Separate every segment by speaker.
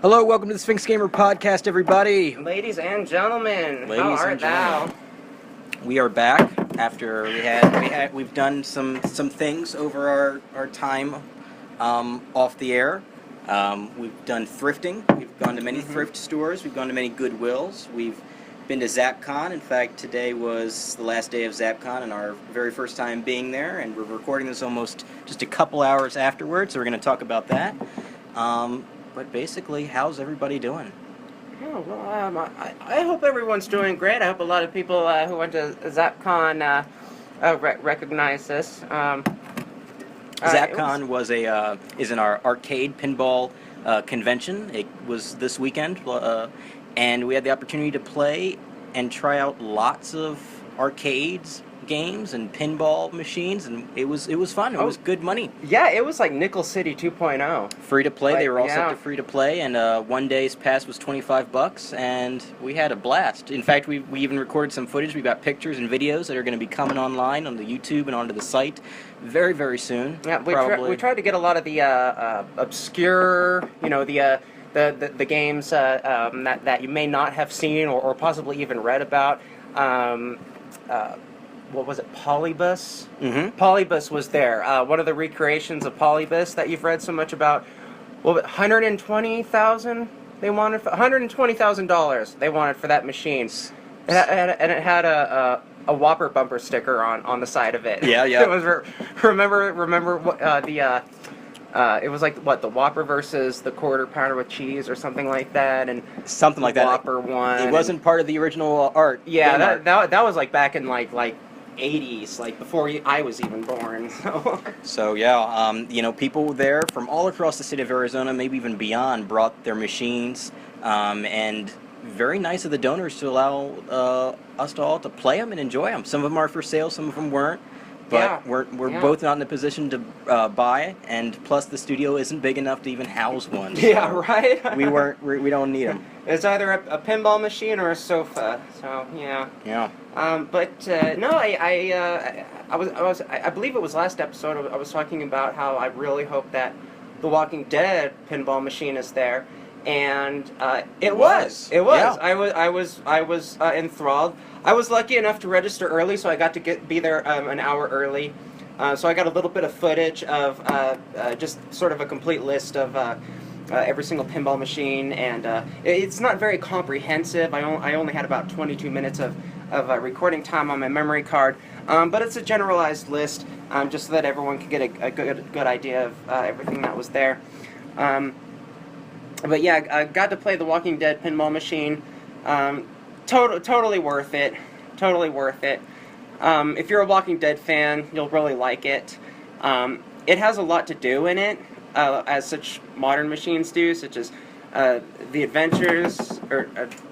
Speaker 1: Hello, welcome to the Sphinx Gamer podcast, everybody.
Speaker 2: Ladies and gentlemen, how art thou?
Speaker 1: We are back after we've done some things over our time off the air. We've done thrifting. We've gone to many thrift stores. We've gone to many Goodwills. We've been to ZapCon. In fact, today was the last day of ZapCon and our very first time being there. And we're recording this almost just a couple hours afterwards, so we're going to talk about that. But basically, how's everybody doing?
Speaker 2: Oh, well, I hope everyone's doing great. I hope a lot of people who went to ZapCon recognize this.
Speaker 1: ZapCon is in our arcade pinball convention. It was this weekend, and we had the opportunity to play and try out lots of arcades, games, and pinball machines, and it was fun. It was good money.
Speaker 2: Yeah, it was like Nickel City 2.0.
Speaker 1: Free to play. They were all set to free to play, and one day's pass was $25, and we had a blast. In fact, we even recorded some footage. We got pictures and videos that are going to be coming online on the YouTube and onto the site very, very soon.
Speaker 2: Yeah, we tried to get a lot of the obscure, the games that you may not have seen or possibly even read about. What was it, Polybus? Polybus was there. One of the recreations of Polybus that you've read so much about. Well, $120,000 they wanted. $120,000 they wanted for that machine, and it had a Whopper bumper sticker on the side of it.
Speaker 1: Yeah.
Speaker 2: It was remember what it was like the Whopper versus the Quarter Pounder with cheese or something like that, and
Speaker 1: something like that.
Speaker 2: Whopper won.
Speaker 1: It wasn't part of the original art.
Speaker 2: Yeah, that was like back in like 80s, like before I was even born.
Speaker 1: So yeah, people there from all across the state of Arizona, maybe even beyond, brought their machines, and very nice of the donors to allow us to all to play them and enjoy them. Some of them are for sale, some of them weren't. But we're both not in a position to buy, and plus the studio isn't big enough to even house one. So
Speaker 2: yeah, right.
Speaker 1: we don't need them.
Speaker 2: It's either a pinball machine or a sofa. So yeah.
Speaker 1: Yeah.
Speaker 2: No, I believe it was last episode. I was talking about how I really hope that the Walking Dead pinball machine is there, and it was. Yeah. I was enthralled. I was lucky enough to register early, so I got to be there an hour early. So I got a little bit of footage of just sort of a complete list of every single pinball machine, and it's not very comprehensive. I only had about 22 minutes of recording time on my memory card, but it's a generalized list, just so that everyone could get a good idea of everything that was there. But yeah, I got to play the Walking Dead pinball machine. Totally worth it. Totally worth it. If you're a Walking Dead fan, you'll really like it. It has a lot to do in it, as such modern machines do, such as the Avengers,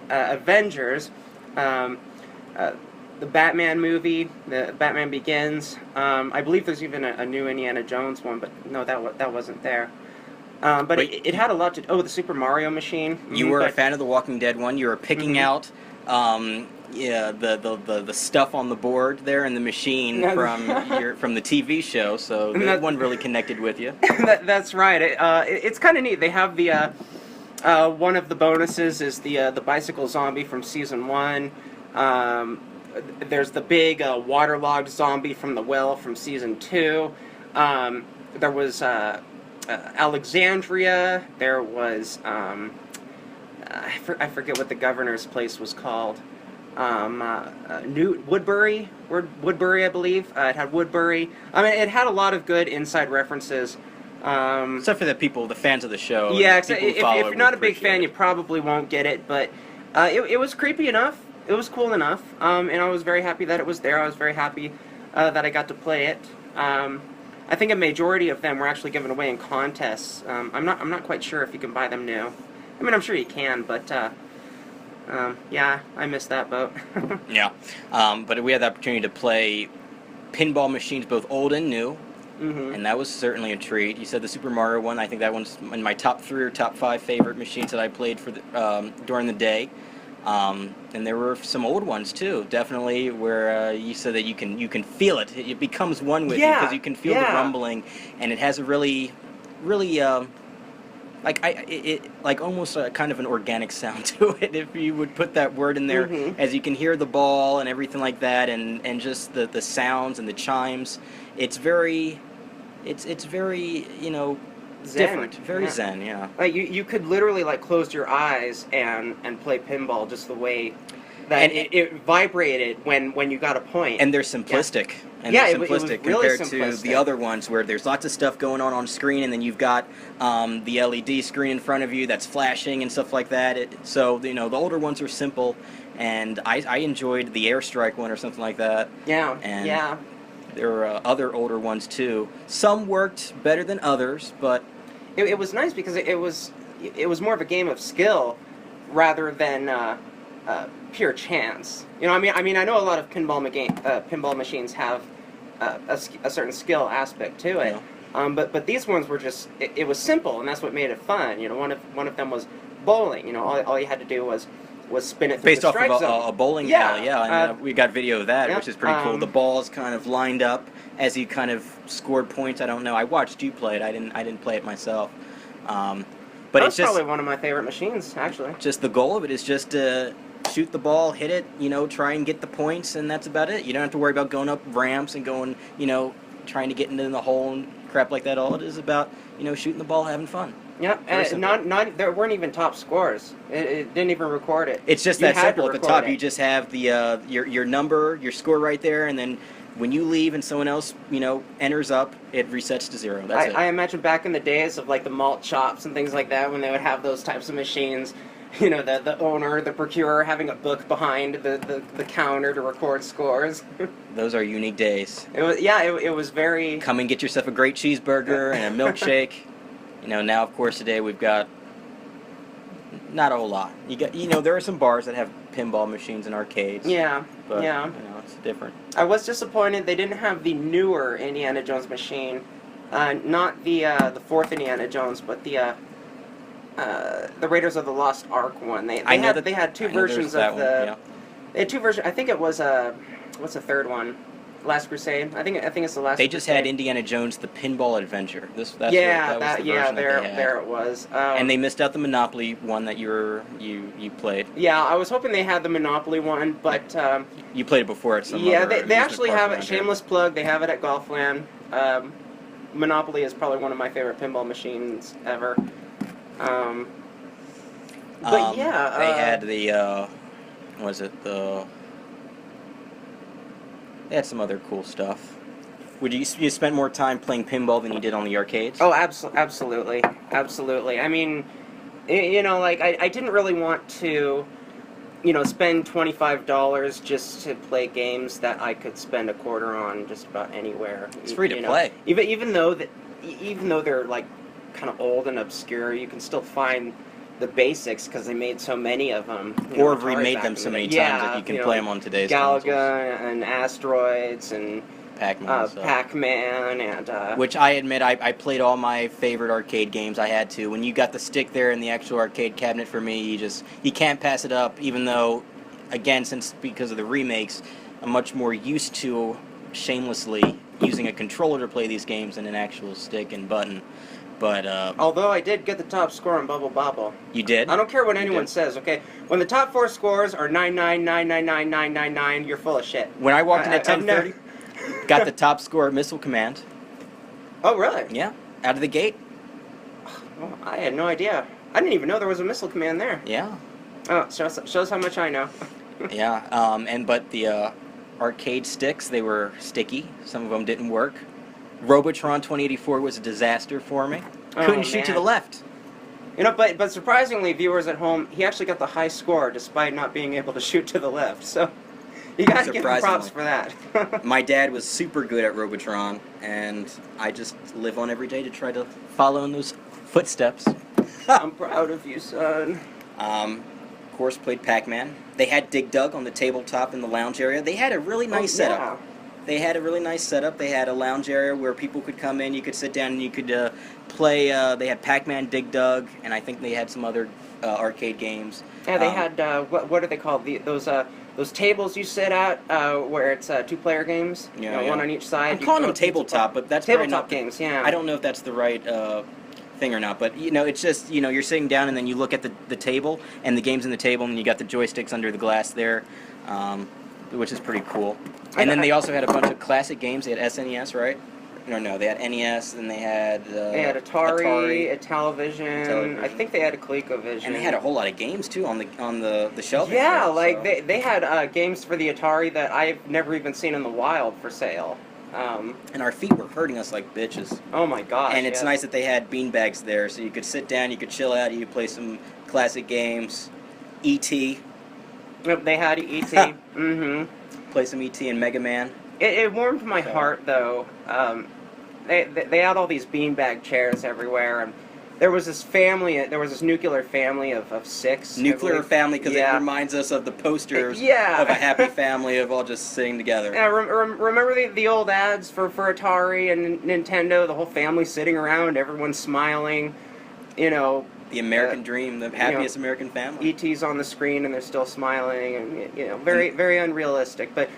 Speaker 2: the Batman movie, the Batman Begins. I believe there's even a new Indiana Jones one, but no, that wasn't there. But it had a lot to do. Oh, the Super Mario machine.
Speaker 1: You were a fan of the Walking Dead one. You were picking out the stuff on the board there in the machine from the TV show, so that one really connected with you.
Speaker 2: That's right. It's kind of neat. They have the one of the bonuses is the bicycle zombie from season 1. There's the big waterlogged zombie from the well from season 2. There was Alexandria. There was I forget what the governor's place was called. Woodbury, I believe. It had Woodbury. I mean, it had a lot of good inside references.
Speaker 1: Except for the fans of the show.
Speaker 2: Yeah, if you're not a big fan, you probably won't get it. But it was creepy enough. It was cool enough. And I was very happy that it was there. I was very happy that I got to play it. I think a majority of them were actually given away in contests. I'm not quite sure if you can buy them new. I mean, I'm sure you can, but yeah, I missed that boat.
Speaker 1: Yeah, but we had the opportunity to play pinball machines, both old and new, and that was certainly a treat. You said the Super Mario one. I think that one's in my top 3 or top 5 favorite machines that I played for during the day. And there were some old ones too, definitely, where you said that you can feel it. It becomes one with you because you can feel the rumbling, and it has a really like almost a kind of an organic sound to it, if you would put that word in there, as you can hear the ball and everything like that, and just the sounds and the chimes. It's very, it's very, you know,
Speaker 2: Zen.
Speaker 1: different, very zen, yeah.
Speaker 2: Like you could literally like close your eyes and play pinball just the way that it vibrated when you got a point.
Speaker 1: And they're simplistic.
Speaker 2: Yeah.
Speaker 1: And
Speaker 2: Yeah,
Speaker 1: they're
Speaker 2: it was
Speaker 1: simplistic
Speaker 2: really
Speaker 1: compared to
Speaker 2: simplistic.
Speaker 1: the other ones where there's lots of stuff going on screen, and then you've got the LED screen in front of you that's flashing and stuff like that. So, you know, the older ones are simple, and I enjoyed the Airstrike one or something like that.
Speaker 2: Yeah,
Speaker 1: And
Speaker 2: yeah.
Speaker 1: there were other older ones too. Some worked better than others, but
Speaker 2: It was nice because it was more of a game of skill rather than pure chance. You know, I mean, I know a lot of pinball machines have a certain skill aspect to it, but these ones were just it was simple, and that's what made it fun. You know, one of them was bowling. You know, all you had to do was spin it through
Speaker 1: based
Speaker 2: the
Speaker 1: off
Speaker 2: strike
Speaker 1: of
Speaker 2: zone.
Speaker 1: a bowling
Speaker 2: Yeah,
Speaker 1: alley, and we got video of that, which is pretty cool. The balls kind of lined up as you kind of scored points. I don't know. I watched you play it. I didn't play it myself. But
Speaker 2: That
Speaker 1: it's
Speaker 2: was
Speaker 1: just
Speaker 2: probably one of my favorite machines, actually.
Speaker 1: just the goal of it is just to shoot the ball, hit it, you know, try and get the points, and that's about it. You don't have to worry about going up ramps and going, you know, trying to get into the hole and crap like that. All it is about, you know, shooting the ball, having fun.
Speaker 2: Yeah, and not there weren't even top scores. It didn't even record it.
Speaker 1: It's just
Speaker 2: You
Speaker 1: that
Speaker 2: had
Speaker 1: simple.
Speaker 2: to
Speaker 1: At the top,
Speaker 2: record
Speaker 1: you
Speaker 2: it.
Speaker 1: just have the your number, your score right there, and then when you leave and someone else, you know, enters up, it resets to 0. That's it.
Speaker 2: I imagine back in the days of like the malt shops and things like that, when they would have those types of machines, you know, the owner, the procurer having a book behind the counter to record scores.
Speaker 1: Those are unique days.
Speaker 2: It was very.
Speaker 1: Come and get yourself a great cheeseburger and a milkshake. You know, now of course today we've got not a whole lot. You know, there are some bars that have pinball machines and arcades.
Speaker 2: Yeah,
Speaker 1: But,
Speaker 2: yeah.
Speaker 1: you know, it's different.
Speaker 2: I was disappointed they didn't have the newer Indiana Jones machine, not the fourth Indiana Jones, but the Raiders of the Lost Ark one. They had two versions of the. They had two versions. I think it was what's the third one? Last Crusade. I think it's the last.
Speaker 1: They just
Speaker 2: Crusade.
Speaker 1: had Indiana Jones: The Pinball Adventure. That was the
Speaker 2: there
Speaker 1: version
Speaker 2: it was.
Speaker 1: and they missed out the Monopoly one that you played.
Speaker 2: Yeah, I was hoping they had the Monopoly one, but
Speaker 1: You played it before at some.
Speaker 2: yeah,
Speaker 1: other
Speaker 2: they
Speaker 1: amusement
Speaker 2: actually
Speaker 1: park
Speaker 2: have it.
Speaker 1: around here.
Speaker 2: Shameless plug. They have it at Golfland. Monopoly is probably one of my favorite pinball machines ever. But yeah,
Speaker 1: they had the was it the? They had some other cool stuff. Would you spent more time playing pinball than you did on the arcades?
Speaker 2: Oh, absolutely. I mean, you know, like I didn't really want to, you know, spend $25 just to play games that I could spend a quarter on just about anywhere.
Speaker 1: It's free to
Speaker 2: you know.
Speaker 1: play.
Speaker 2: Even though they're like kind of old and obscure, you can still find the basics because they made so many of them.
Speaker 1: Or have remade them so many times that you can play them on today's consoles.
Speaker 2: Galaga and Asteroids and Pac-Man and
Speaker 1: which I admit I played all my favorite arcade games. I had to. When you got the stick there in the actual arcade cabinet for me, you can't pass it up. Even though, again, because of the remakes, I'm much more used to shamelessly using a controller to play these games than an actual stick and button. But
Speaker 2: although I did get the top score on Bubble Bobble.
Speaker 1: You did?
Speaker 2: I don't care what anyone says, okay? When the top 4 scores are 999999999, you're full of shit.
Speaker 1: When I walked in at 10:30, got the top score at Missile Command.
Speaker 2: Oh, really?
Speaker 1: Yeah, out of the gate.
Speaker 2: Well, I had no idea. I didn't even know there was a Missile Command there.
Speaker 1: Yeah.
Speaker 2: Oh, shows how much I know.
Speaker 1: Yeah, but the arcade sticks, they were sticky. Some of them didn't work. Robotron 2084 was a disaster for me. Couldn't shoot to the left.
Speaker 2: You know, but surprisingly, viewers at home, he actually got the high score despite not being able to shoot to the left. So you gotta give him props for that.
Speaker 1: My dad was super good at Robotron, and I just live on every day to try to follow in those footsteps.
Speaker 2: I'm proud of you, son.
Speaker 1: Of course, played Pac-Man. They had Dig Dug on the tabletop in the lounge area. They had a really nice setup.
Speaker 2: Yeah.
Speaker 1: They had a really nice setup. They had a lounge area where people could come in. You could sit down and you could play. They had Pac-Man, Dig Dug, and I think they had some other arcade games.
Speaker 2: Yeah, they had what are they called? Those tables you sit at where it's 2-player games.
Speaker 1: Yeah,
Speaker 2: you know, one on each side.
Speaker 1: I'm calling them tabletop, but that's
Speaker 2: tabletop games. Yeah.
Speaker 1: I don't know if that's the right thing or not, but it's just you're sitting down and then you look at the table and the games in the table, and you got the joysticks under the glass there, which is pretty cool. And then they also had a bunch of classic games. They had SNES, right? No, they had NES, and they had
Speaker 2: Atari, a television. I think they had a ColecoVision.
Speaker 1: And they had a whole lot of games too on the shelf.
Speaker 2: Yeah,
Speaker 1: there, so.
Speaker 2: they had games for the Atari that I've never even seen in the wild for sale.
Speaker 1: And our feet were hurting us like bitches.
Speaker 2: Oh my gosh!
Speaker 1: And it's nice that they had beanbags there, so you could sit down, you could chill out, you could play some classic games. E.T.
Speaker 2: Yep, they had E.T. Mm-hmm.
Speaker 1: Play some E.T. and Mega Man.
Speaker 2: It warmed my heart though. They had all these beanbag chairs everywhere, and there was this nuclear family of 6.
Speaker 1: Nuclear family, because it reminds us of the posters of a happy family of all just sitting together.
Speaker 2: Yeah, remember the old ads for Atari and Nintendo, the whole family sitting around, everyone smiling,
Speaker 1: The American dream, the happiest American family.
Speaker 2: E.T.'s on the screen and they're still smiling, and very, very unrealistic, but...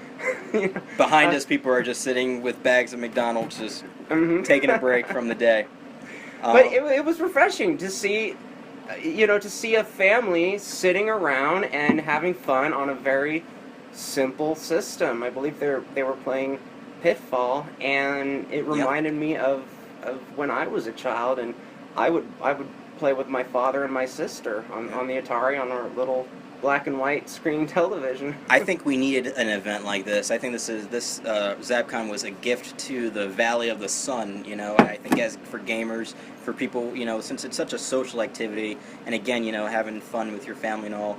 Speaker 1: Behind us, people are just sitting with bags of McDonald's, just taking a break from the day.
Speaker 2: But it was refreshing to see, to see a family sitting around and having fun on a very simple system. I believe they were playing Pitfall, and it reminded me of when I was a child, and I would play with my father and my sister on the Atari on our little black and white screen television.
Speaker 1: I think we needed an event like this. I think this ZapCon was a gift to the Valley of the Sun. I think as for gamers, for people, since it's such a social activity, and again, having fun with your family and all,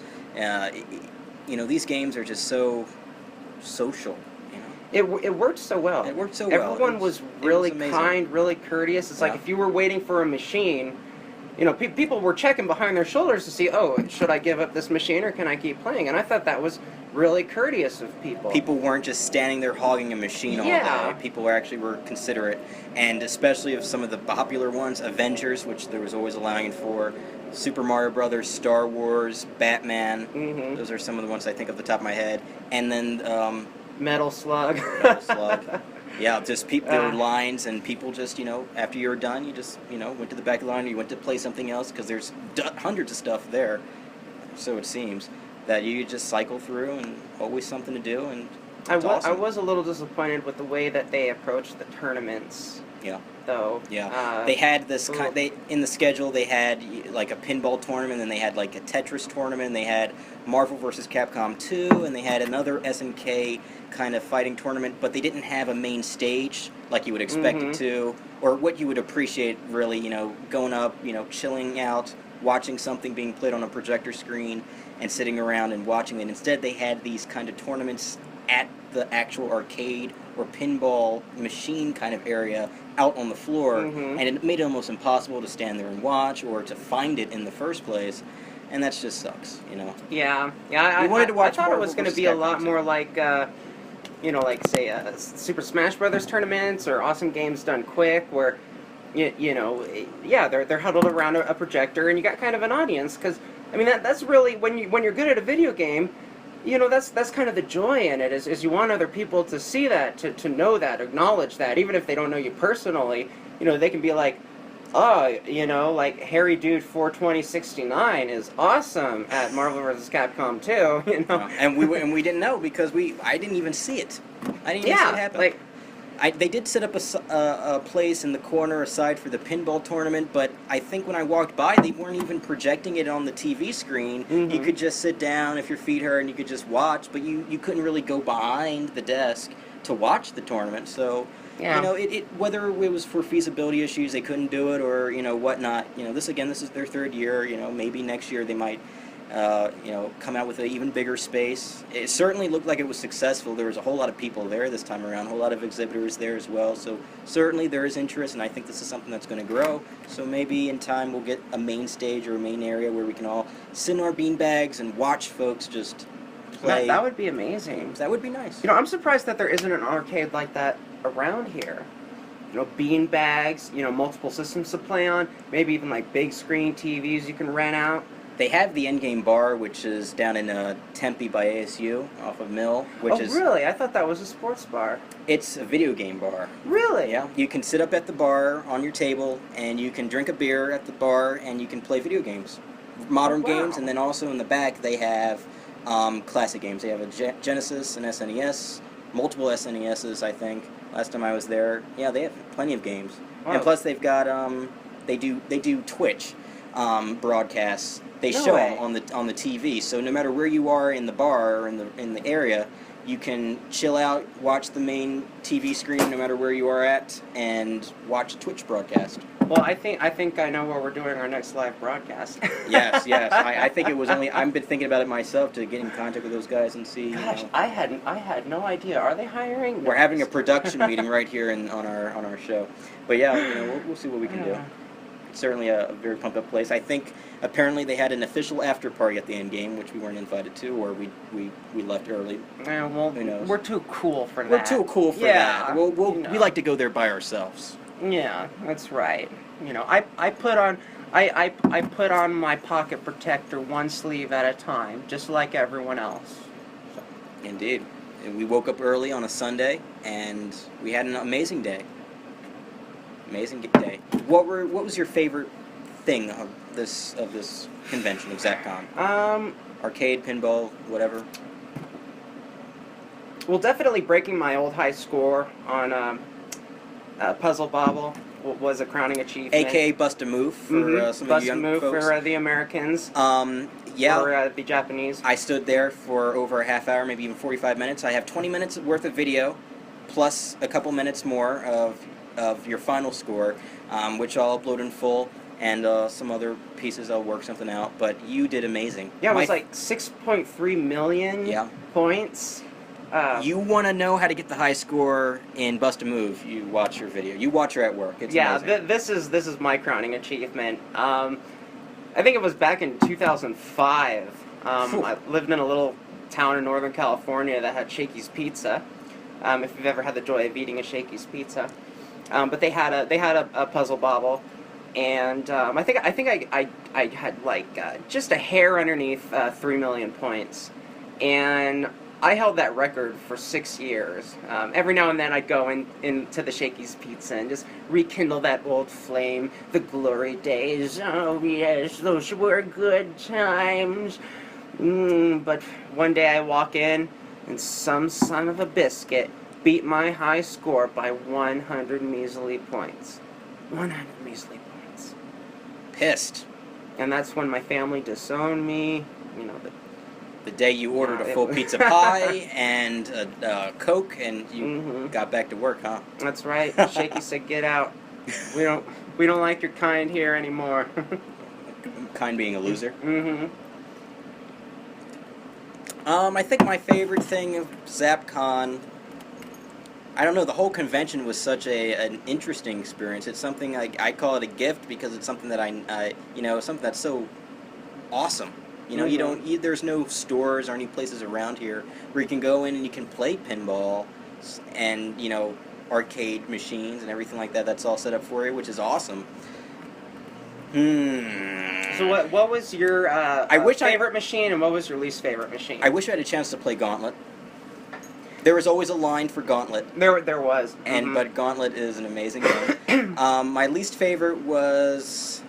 Speaker 1: these games are just so social.
Speaker 2: It worked so well.
Speaker 1: It worked so well.
Speaker 2: Everyone was really kind, really courteous. It's like if you were waiting for a machine. People were checking behind their shoulders to see, should I give up this machine or can I keep playing? And I thought that was really courteous of people.
Speaker 1: People weren't just standing there hogging a machine all day. People were considerate, and especially of some of the popular ones, Avengers, which there was always a line for, Super Mario Brothers, Star Wars, Batman. Those are some of the ones I think off the top of my head. And then
Speaker 2: Metal Slug.
Speaker 1: Metal Slug. Yeah, just there were lines, and people just, after you were done, you just, went to the back of the line, you went to play something else, because there's hundreds of stuff there, so it seems, that you just cycle through, and always something to do, and
Speaker 2: I was a little disappointed with the way that they approached the tournaments.
Speaker 1: Yeah.
Speaker 2: Though.
Speaker 1: Yeah. They had this in the schedule. They had like a pinball tournament, and they had like a Tetris tournament. And they had Marvel vs. Capcom 2, and they had another SNK kind of fighting tournament. But they didn't have a main stage like you would expect it to, or what you would appreciate really. Going up, chilling out, watching something being played on a projector screen, and sitting around and watching it. Instead, they had these kind of tournaments at the actual arcade or pinball machine kind of area out on the floor, and it made it almost impossible to stand there and watch or to find it in the first place, and that just sucks,
Speaker 2: Yeah,
Speaker 1: we wanted to watch.
Speaker 2: I thought it was going to be a lot more like, like say Super Smash Brothers tournaments or Awesome Games Done Quick, where they're huddled around a projector and you got kind of an audience, because I mean that's really when you're good at a video game. That's kind of the joy in it, is you want other people to see that, to know that, acknowledge that, even if they don't know you personally, they can be like, like Harry Dude 42069 is awesome at Marvel vs. Capcom 2,
Speaker 1: And we didn't know, because I didn't even see it. I didn't even see it happen. They did set up a place in the corner aside for the pinball tournament, but I think when I walked by, they weren't even projecting it on the TV screen. You could just sit down if your feet hurt, and you could just watch, but you couldn't really go behind the desk to watch the tournament. So, whether it was for feasibility issues, they couldn't do it, or whatnot. This is their third year. Maybe next year they might. Come out with an even bigger space. It certainly looked like it was successful. There was a whole lot of people there this time around, a whole lot of exhibitors there as well. So certainly there is interest, and I think this is something that's going to grow. So maybe in time we'll get a main stage or a main area where we can all sit in our beanbags and watch folks just play.
Speaker 2: That would be amazing.
Speaker 1: That would be nice.
Speaker 2: I'm surprised that there isn't an arcade like that around here. Beanbags, multiple systems to play on, maybe even like big screen TVs you can rent out.
Speaker 1: They have the Endgame Bar, which is down in Tempe by ASU, off of Mill, which is...
Speaker 2: really? I thought that was a sports bar.
Speaker 1: It's a video game bar.
Speaker 2: Really?
Speaker 1: Yeah. You can sit up at the bar on your table, and you can drink a beer at the bar, and you can play video games. Modern games, and then also in the back they have classic games. They have a Genesis, an SNES, multiple SNESs, I think. Last time I was there, yeah, they have plenty of games.
Speaker 2: Wow.
Speaker 1: And plus they've got they do Twitch broadcasts. They
Speaker 2: No
Speaker 1: show
Speaker 2: way.
Speaker 1: them on the TV. So no matter where you are in the bar or in the area, you can chill out, watch the main TV screen no matter where you are at, and watch a Twitch broadcast.
Speaker 2: Well, I think I know where we're doing our next live broadcast.
Speaker 1: Yes. I think it was only. I've been thinking about it myself to get in contact with those guys and see.
Speaker 2: Gosh,
Speaker 1: You know,
Speaker 2: I had no idea. Are they hiring?
Speaker 1: we're having a production meeting right here on our show. But yeah, we'll see what we can do.
Speaker 2: Yeah.
Speaker 1: It's certainly a very pumped up place. I think apparently they had an official after party at the end game, which we weren't invited to, or we left early.
Speaker 2: Yeah, well,
Speaker 1: Who knows?
Speaker 2: we're too cool for that.
Speaker 1: We're too cool for that.
Speaker 2: you
Speaker 1: We like to go there by ourselves.
Speaker 2: Yeah, that's right. I put on my pocket protector one sleeve at a time, just like everyone else.
Speaker 1: Indeed. And we woke up early on a Sunday, and we had an amazing day. Amazing day. What was your favorite thing of this convention of ZapCon? Arcade, pinball, whatever.
Speaker 2: Well, definitely breaking my old high score on Puzzle Bobble was a crowning achievement.
Speaker 1: AKA Bust a Move for some of
Speaker 2: Bust
Speaker 1: you
Speaker 2: a
Speaker 1: young
Speaker 2: move
Speaker 1: folks.
Speaker 2: for the Americans.
Speaker 1: Yeah.
Speaker 2: Or the Japanese.
Speaker 1: I stood there for over a half hour, maybe even 45 minutes. I have 20 minutes worth of video, plus a couple minutes more of your final score, which I'll upload in full, and some other pieces I'll work something out. But you did amazing.
Speaker 2: Yeah, it was like 6.3 million points.
Speaker 1: You want to know how to get the high score in Bust a Move? You watch your video. You watch her at work. It's amazing.
Speaker 2: This is my crowning achievement. I think it was back in 2005. I lived in a little town in Northern California that had Shakey's Pizza. If you've ever had the joy of eating a Shakey's Pizza, but they had a Puzzle Bobble, and I think I had like just a hair underneath 3 million points, and I held that record for 6 years. Every now and then I'd go into the Shakey's Pizza and just rekindle that old flame, the glory days. Oh yes, those were good times. But one day I walk in, and some son of a biscuit beat my high score by 100 measly points. 100 measly points.
Speaker 1: Pissed.
Speaker 2: And that's when my family disowned me.
Speaker 1: The day you ordered a full pizza pie and a Coke, and you got back to work, huh?
Speaker 2: That's right. Shaky said, "Get out. We don't like your kind here anymore."
Speaker 1: Kind being a loser. I think my favorite thing of ZapCon, I don't know, the whole convention was such an interesting experience. It's something I call it a gift because it's something that something that's so awesome. There's no stores or any places around here where you can go in and you can play pinball and, arcade machines and everything like that. That's all set up for you, which is awesome.
Speaker 2: So what was your favorite machine, and what was your least favorite machine?
Speaker 1: I wish I had a chance to play Gauntlet. There was always a line for Gauntlet.
Speaker 2: There was.
Speaker 1: But Gauntlet is an amazing game. My least favorite was...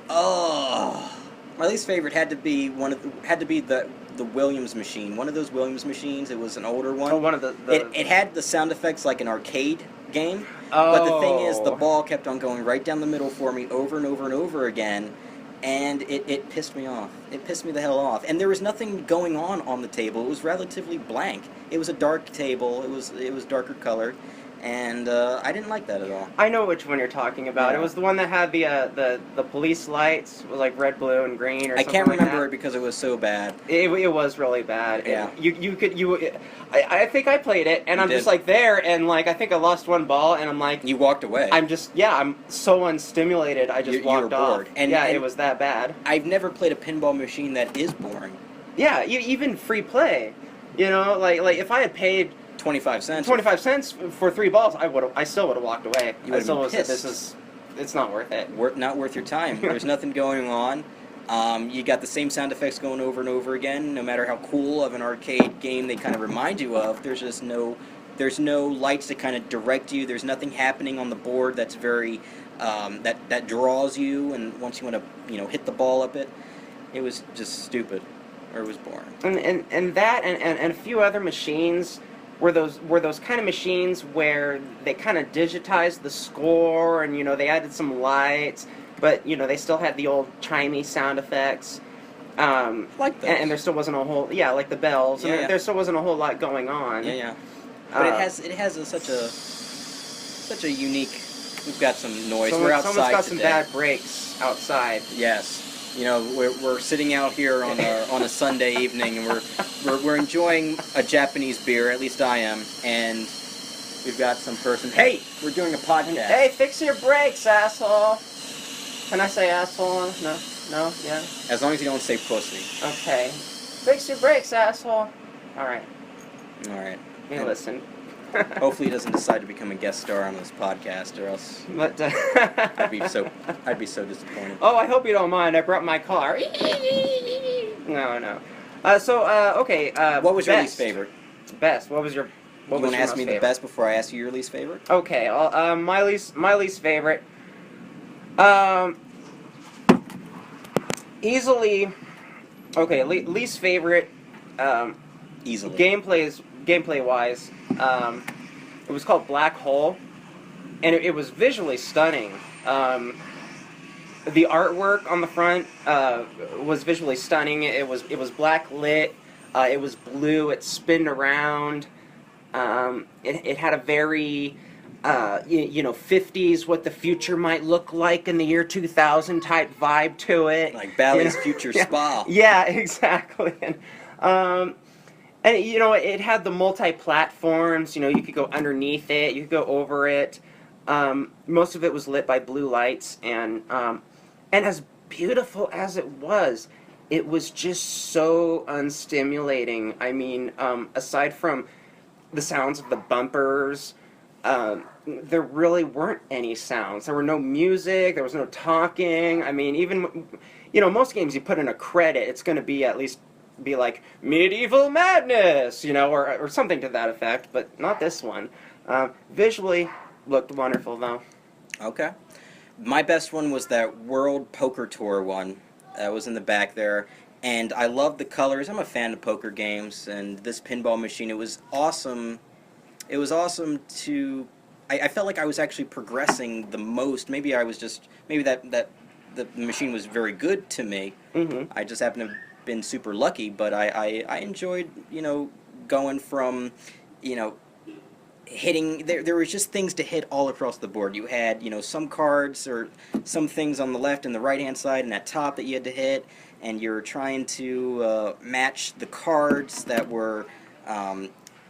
Speaker 1: my least favorite had to be the Williams machine. One of those Williams machines. It was an older one.
Speaker 2: Oh, one of the...
Speaker 1: It had the sound effects like an arcade game. But the thing is, the ball kept on going right down the middle for me over and over and over again, and it pissed me off. It pissed me the hell off. And there was nothing going on the table. It was relatively blank. It was a dark table. It was darker colored. And I didn't like that at all.
Speaker 2: I know which one you're talking about.
Speaker 1: Yeah.
Speaker 2: It was the one that had the police lights. It was like red, blue, and green, or something.
Speaker 1: I can't remember
Speaker 2: like
Speaker 1: it because it was so bad.
Speaker 2: It was really bad.
Speaker 1: Yeah.
Speaker 2: I think I played it, and I'm just like there, and like I think I lost one ball, and I'm like.
Speaker 1: You walked away.
Speaker 2: I'm so unstimulated. I just walked
Speaker 1: you were
Speaker 2: off.
Speaker 1: bored.
Speaker 2: And it was that bad.
Speaker 1: I've never played a pinball machine that is boring.
Speaker 2: Yeah, even free play. Like if I had paid
Speaker 1: 25 cents.
Speaker 2: 25 cents for 3 balls, I still would have walked away.
Speaker 1: You would have been pissed.
Speaker 2: This is It's not worth it.
Speaker 1: Not worth your time. There's nothing going on. You got the same sound effects going over and over again. No matter how cool of an arcade game they kind of remind you of, there's just there's no lights to kind of direct you. There's nothing happening on the board that's very that draws you. And once you want to hit the ball up it was just stupid, or it was boring.
Speaker 2: And that and a few other machines were those kind of machines where they kind of digitized the score, and they added some lights, but they still had the old chimey sound effects.
Speaker 1: Like those.
Speaker 2: And there still wasn't a whole like the bells.
Speaker 1: Yeah,
Speaker 2: and there still wasn't a whole lot going on.
Speaker 1: Yeah. But it has such a unique. We've got some noise. We're outside
Speaker 2: Someone's got
Speaker 1: today.
Speaker 2: some bad breaks outside.
Speaker 1: Yes. We're sitting out here on a Sunday evening, and we're enjoying a Japanese beer. At least I am, and we've got some person. Hey, we're doing a podcast.
Speaker 2: Hey, fix your brakes, asshole. Can I say asshole? No, yeah.
Speaker 1: As long as you don't say pussy.
Speaker 2: Okay. Fix your brakes, asshole. All right. Hey, listen.
Speaker 1: Hopefully, he doesn't decide to become a guest star on this podcast, or else
Speaker 2: But,
Speaker 1: I'd be so disappointed.
Speaker 2: Oh, I hope you don't mind. I brought my car. No. Okay.
Speaker 1: What was your least favorite?
Speaker 2: Best. What was your? What
Speaker 1: You
Speaker 2: was
Speaker 1: want to
Speaker 2: your
Speaker 1: ask
Speaker 2: most
Speaker 1: me
Speaker 2: favorite?
Speaker 1: the best before I ask you your least favorite?
Speaker 2: Okay. My least favorite. Easily. Okay. Least favorite.
Speaker 1: Easily.
Speaker 2: Gameplay wise, it was called Black Hole, and it was visually stunning. The artwork on the front was visually stunning. It was black lit. It was blue. It spinned around. It had a very 50s, what the future might look like in the year 2000 type vibe to it.
Speaker 1: Like Bally's Future Spa.
Speaker 2: Yeah, exactly. And it had the multi-platforms. You could go underneath it, you could go over it. Most of it was lit by blue lights, and as beautiful as it was just so unstimulating. I mean, aside from the sounds of the bumpers, there really weren't any sounds. There were no music. There was no talking. I mean, even most games you put in a credit, it's going to be at least be like medieval madness, or something to that effect, but not this one. Visually looked wonderful though.
Speaker 1: Okay. My best one was that World Poker Tour one that was in the back there, and I love the colors. I'm a fan of poker games, and this pinball machine, it was awesome. It was awesome to... I felt like I was actually progressing the most. Maybe that the machine was very good to me.
Speaker 2: Mm-hmm.
Speaker 1: I just happened to been super lucky, but I enjoyed going from hitting. There was just things to hit all across the board. You had some cards or some things on the left and the right hand side and at top that you had to hit, and you're trying to match the cards that were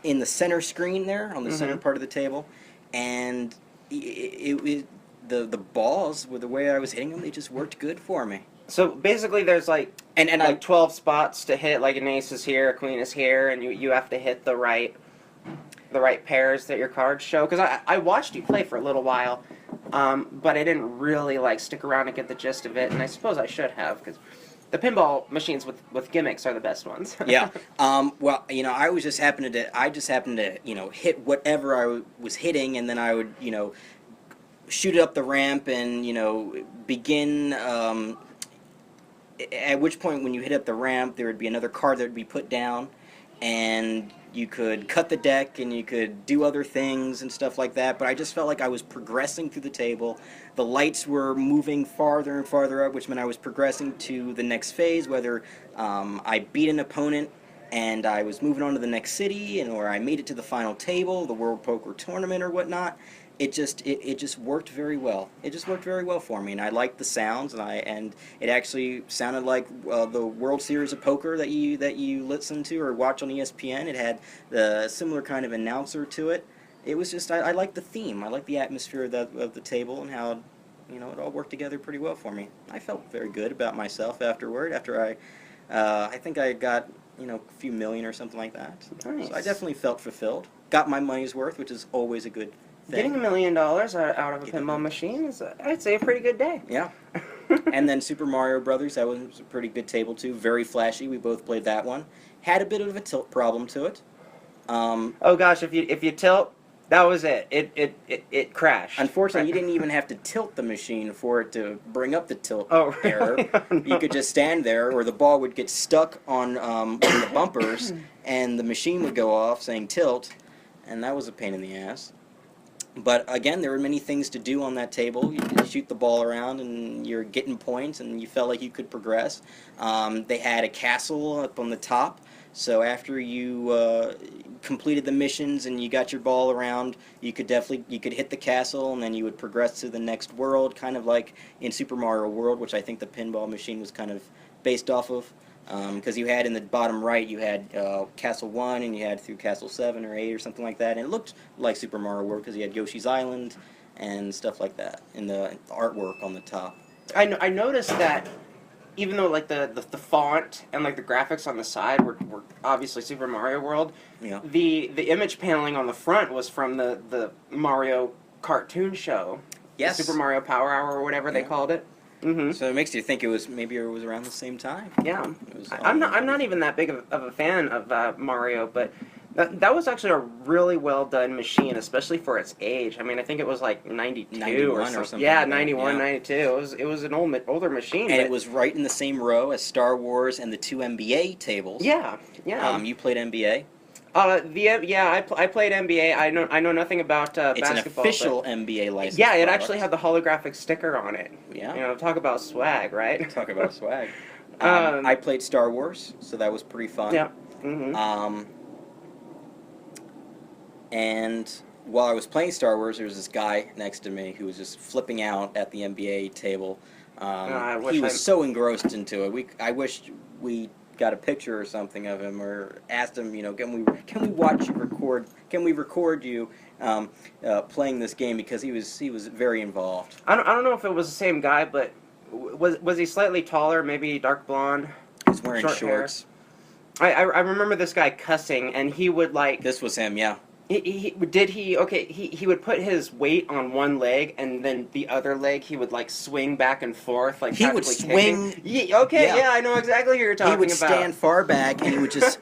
Speaker 1: in the center screen there on the center part of the table, and the balls, with the way I was hitting them, they just worked good for me.
Speaker 2: So basically, there's like 12 spots to hit. Like an ace is here, a queen is here, and you have to hit the right pairs that your cards show. Because I watched you play for a little while, but I didn't really stick around and get the gist of it. And I suppose I should have, because the pinball machines with gimmicks are the best ones.
Speaker 1: Yeah. Well, I just happened to hit whatever I was hitting, and then I would shoot it up the ramp and begin. At which point, when you hit up the ramp, there would be another card that would be put down, and you could cut the deck, and you could do other things and stuff like that. But I just felt like I was progressing through the table. The lights were moving farther and farther up, which meant I was progressing to the next phase, whether I beat an opponent and I was moving on to the next city, or I made it to the final table, the World Poker Tournament or whatnot. It just worked very well. It just worked very well for me, and I liked the sounds, and it actually sounded like the World Series of Poker that you listen to or watch on ESPN. It had the similar kind of announcer to it. It was just I liked the theme. I liked the atmosphere of the table and how it all worked together pretty well for me. I felt very good about myself afterward. After I think I got a few million or something like that.
Speaker 2: Nice.
Speaker 1: So I definitely felt fulfilled. Got my money's worth, which is always a good
Speaker 2: Getting $1 million out of a pinball machine is, I'd say, a pretty good day.
Speaker 1: Yeah. And then Super Mario Brothers, that was a pretty good table too. Very flashy. We both played that one. Had a bit of a tilt problem to it.
Speaker 2: Oh gosh, if you tilt, that was it. It crashed.
Speaker 1: Unfortunately, you didn't even have to tilt the machine for it to bring up the tilt error.
Speaker 2: Really? Oh, no.
Speaker 1: You could just stand there, or the ball would get stuck on the bumpers, and the machine would go off saying tilt, and that was a pain in the ass. But again, there were many things to do on that table. You could shoot the ball around, and you're getting points, and you felt like you could progress. They had a castle up on the top, so after you completed the missions and you got your ball around, you could hit the castle, and then you would progress to the next world, kind of like in Super Mario World, which I think the pinball machine was kind of based off of. Because you had in the bottom right, you had Castle 1, and you had through Castle 7 or 8 or something like that, and it looked like Super Mario World because you had Yoshi's Island and stuff like that in the artwork on the top.
Speaker 2: I noticed that even though like the font and like the graphics on the side were obviously Super Mario World,
Speaker 1: Yeah.
Speaker 2: the image paneling on the front was from the Mario cartoon show.
Speaker 1: Yes.
Speaker 2: The Super Mario Power Hour or whatever they called it. Mm-hmm.
Speaker 1: So it makes you think maybe it was around the same time.
Speaker 2: Yeah,
Speaker 1: It was
Speaker 2: I'm not even that big of a fan of Mario, but that was actually a really well done machine, especially for its age. I mean, I think it was like 92 or something. Yeah,
Speaker 1: like that.
Speaker 2: 91,
Speaker 1: Yeah.
Speaker 2: 92. It was an older machine.
Speaker 1: And
Speaker 2: but
Speaker 1: it was right in the same row as Star Wars and the 2 NBA tables.
Speaker 2: Yeah, yeah.
Speaker 1: You played NBA.
Speaker 2: I played NBA. I know nothing about
Speaker 1: It's
Speaker 2: basketball.
Speaker 1: an official NBA license.
Speaker 2: Yeah, it
Speaker 1: product.
Speaker 2: actually had the holographic sticker on it.
Speaker 1: Yeah.
Speaker 2: You know, talk about swag, right?
Speaker 1: Talk about swag.
Speaker 2: Um,
Speaker 1: I played Star Wars, so that was pretty fun.
Speaker 2: Yeah. Mm-hmm.
Speaker 1: And while I was playing Star Wars, there was this guy next to me who was just flipping out at the NBA table. He was so engrossed into it. I wished we got a picture or something of him, or asked him, can we watch you record? Can we record you playing this game, because he was very involved.
Speaker 2: I don't know if it was the same guy, but was he slightly taller? Maybe dark blonde.
Speaker 1: He was wearing
Speaker 2: short
Speaker 1: shorts.
Speaker 2: Hair? I remember this guy cussing, and he would like.
Speaker 1: This was him, yeah.
Speaker 2: He would put his weight on one leg, and then the other leg he would like swing back and forth, like
Speaker 1: he would swing.
Speaker 2: Yeah, I know exactly who you're talking about.
Speaker 1: He would stand far back, and he would just,